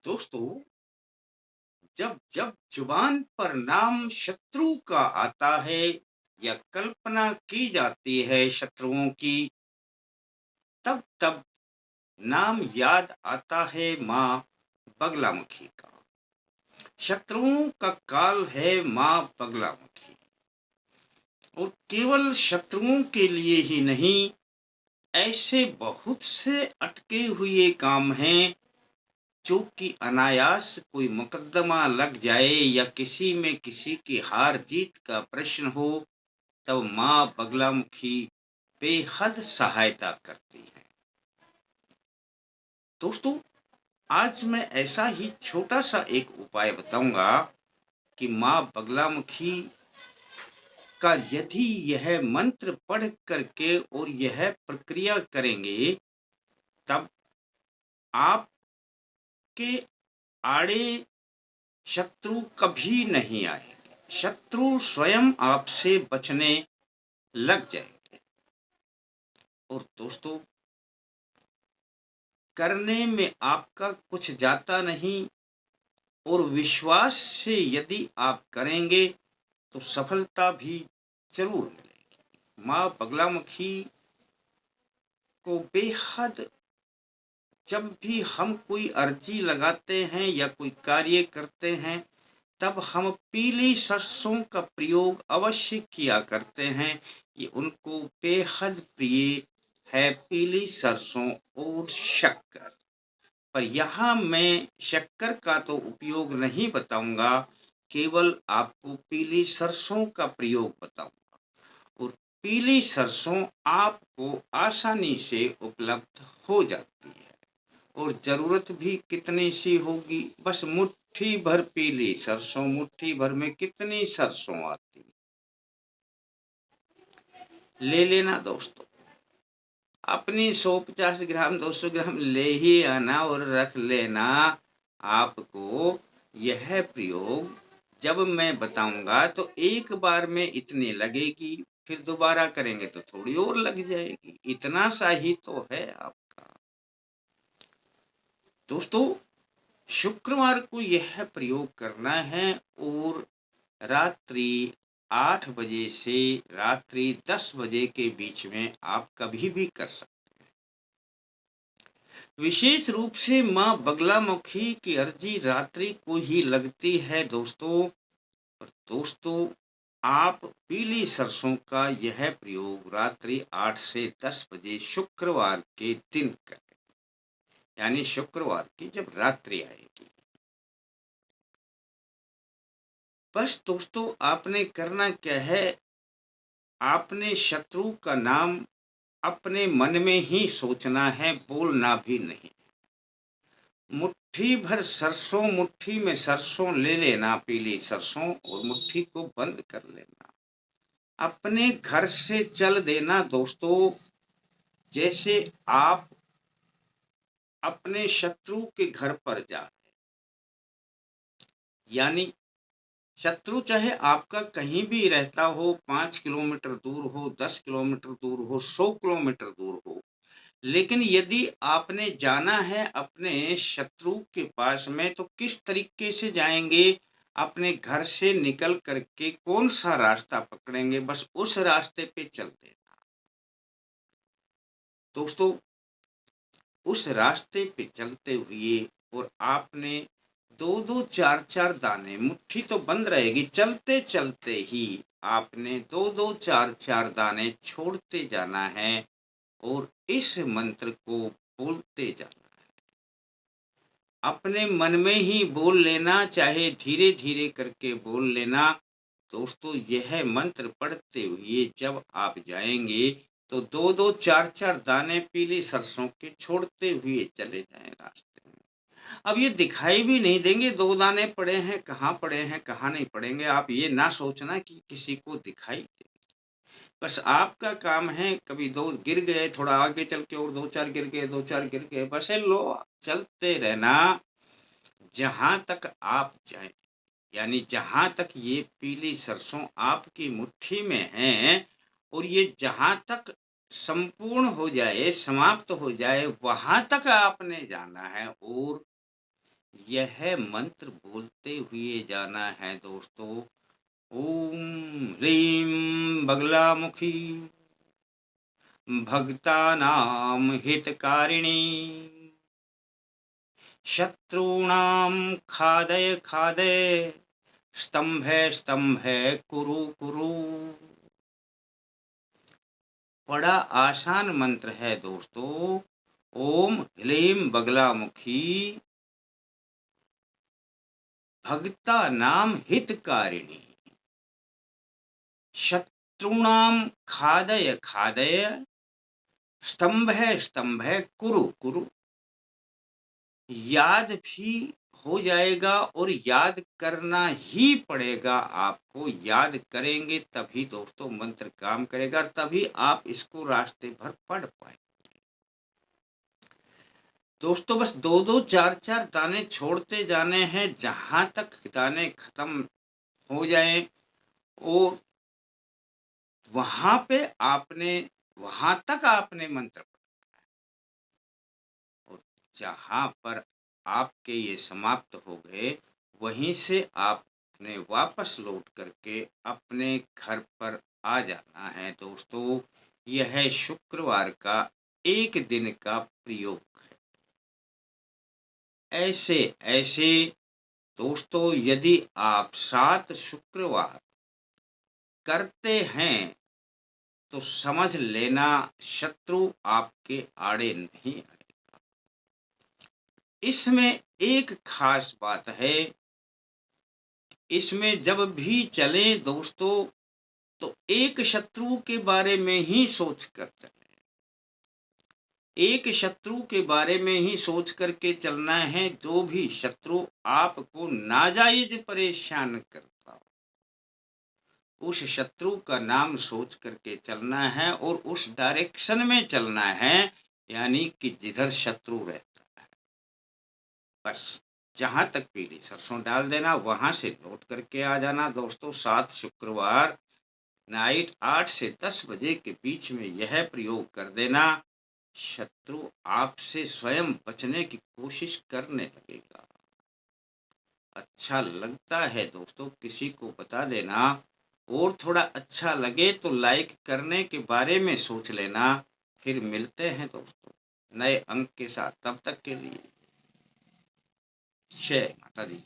दोस्तों, जब जब जुबान पर नाम शत्रु का आता है या कल्पना की जाती है शत्रुओं की, तब तब नाम याद आता है माँ बगलामुखी का। शत्रुओं का काल है माँ बगलामुखी। और केवल शत्रुओं के लिए ही नहीं, ऐसे बहुत से अटके हुए काम हैं जो कि अनायास कोई मुकदमा लग जाए या किसी में किसी की हार जीत का प्रश्न हो, तब माँ बगलामुखी बेहद सहायता करती है। दोस्तों, आज मैं ऐसा ही छोटा सा एक उपाय बताऊंगा कि माँ बगलामुखी का यदि यह मंत्र पढ़ करके और यह प्रक्रिया करेंगे, तब आपके आड़े शत्रु कभी नहीं आएंगे। शत्रु स्वयं आपसे बचने लग जाएंगे। और दोस्तों, करने में आपका कुछ जाता नहीं और विश्वास से यदि आप करेंगे तो सफलता भी जरूर मिलेगी। माँ बगलामुखी को बेहद, जब भी हम कोई अर्जी लगाते हैं या कोई कार्य करते हैं, तब हम पीली सरसों का प्रयोग अवश्य किया करते हैं। ये उनको बेहद प्रिय है, पीली सरसों और शक्कर। पर यहाँ मैं शक्कर का तो उपयोग नहीं बताऊंगा, केवल आपको पीली सरसों का प्रयोग बताऊंगा। और पीली सरसों आपको आसानी से उपलब्ध हो जाती है। और जरूरत भी कितनी सी होगी, बस मुट्ठी भर पीली सरसों। मुट्ठी भर में कितनी सरसों आती, ले लेना दोस्तों। अपनी 150 ग्राम 200 ग्राम ले ही आना और रख लेना। आपको यह प्रयोग जब मैं बताऊंगा तो एक बार में इतनी लगेगी, फिर दोबारा करेंगे तो थोड़ी और लग जाएगी। इतना सा ही तो है आपका। दोस्तों, शुक्रवार को यह प्रयोग करना है और रात्रि 8 बजे से रात्रि 10 बजे के बीच में आप कभी भी कर सकते। विशेष रूप से माँ बगलामुखी की अर्जी रात्रि को ही लगती है दोस्तों। और दोस्तों, आप पीली सरसों का यह प्रयोग रात्रि 8 से 10 बजे शुक्रवार के दिन करें, यानी शुक्रवार की जब रात्रि आएगी। बस दोस्तों, आपने करना क्या है, आपने शत्रु का नाम अपने मन में ही सोचना है, बोलना भी नहीं। मुट्ठी भर सरसों, मुट्ठी में सरसों ले लेना, पीली सरसों, और मुट्ठी को बंद कर लेना। अपने घर से चल देना दोस्तों, जैसे आप अपने शत्रु के घर पर जा रहे। यानी शत्रु चाहे आपका कहीं भी रहता हो, 5 किलोमीटर दूर हो, 10 किलोमीटर दूर हो, 100 किलोमीटर दूर हो, लेकिन यदि आपने जाना है अपने शत्रु के पास में, तो किस तरीके से जाएंगे? अपने घर से निकल करके कौन सा रास्ता पकड़ेंगे, बस उस रास्ते पे चल देना दोस्तों। उस रास्ते पे चलते हुए, और आपने दो दो चार चार दाने, मुट्ठी तो बंद रहेगी, चलते चलते ही आपने दो दो चार चार दाने छोड़ते जाना है और इस मंत्र को बोलते जाना। अपने मन में ही बोल लेना, चाहे धीरे धीरे करके बोल लेना। दोस्तों, यह मंत्र पढ़ते हुए जब आप जाएंगे, तो दो दो चार चार दाने पीली सरसों के छोड़ते हुए चले जाएं रास्ते में। अब ये दिखाई भी नहीं देंगे, दो दाने पड़े हैं, कहाँ पड़े हैं, कहाँ नहीं पड़ेंगे। आप ये ना सोचना कि किसी को दिखाई दे। बस आपका काम है, कभी दो गिर गए, थोड़ा आगे चल के और दो चार गिर गए, दो चार गिर गए, बस ये लो, चलते रहना जहां तक आप जाए। यानी जहां तक ये पीली सरसों आपकी मुट्ठी में है, और ये जहां तक संपूर्ण हो जाए, समाप्त हो जाए, वहां तक आपने जाना है। और यह मंत्र बोलते हुए जाना है दोस्तों। ओम ह्रीं बगलामुखी भक्तानां हितकारिणी शत्रूणां खादय खादय स्तंभे स्तंभे कुरु कुरु। बड़ा आसान मंत्र है दोस्तों। ओम ह्लीं बगलामुखी भक्तानां हितकारिणी शत्रूणां खादय खादय स्तंभे स्तंभे कुरु कुरु। याद भी हो जाएगा और याद करना ही पड़ेगा आपको। याद करेंगे तभी दोस्तों मंत्र काम करेगा, तभी आप इसको रास्ते भर पढ़ पाएंगे। दोस्तों बस दो दो चार चार दाने छोड़ते जाने हैं, जहां तक दाने खत्म हो जाएं, और वहां तक आपने मंत्र पढ़ा है। और जहां पर आपके ये समाप्त हो गए, वहीं से आपने वापस लौट करके अपने घर पर आ जाना है दोस्तों। यह शुक्रवार का एक दिन का प्रयोग है। ऐसे ऐसे दोस्तों यदि आप 7 शुक्रवार करते हैं तो समझ लेना शत्रु आपके आड़े नहीं आएगा। इसमें एक खास बात है, इसमें जब भी चलें दोस्तों तो एक शत्रु के बारे में ही सोच कर चलें। एक शत्रु के बारे में ही सोच करके चलना है, जो भी शत्रु आपको नाजायज परेशान करता हो, उस शत्रु का नाम सोच करके चलना है और उस डायरेक्शन में चलना है, यानी कि जिधर शत्रु रहता है। बस जहां तक पीली सरसों डाल देना, वहां से लौट करके आ जाना दोस्तों। 7 शुक्रवार नाइट 8 से 10 बजे के बीच में यह प्रयोग कर देना। शत्रु आपसे स्वयं बचने की कोशिश करने लगेगा। अच्छा लगता है दोस्तों किसी को बता देना, और थोड़ा अच्छा लगे तो लाइक करने के बारे में सोच लेना। फिर मिलते हैं दोस्तों नए अंक के साथ, तब तक के लिए जय माता दी।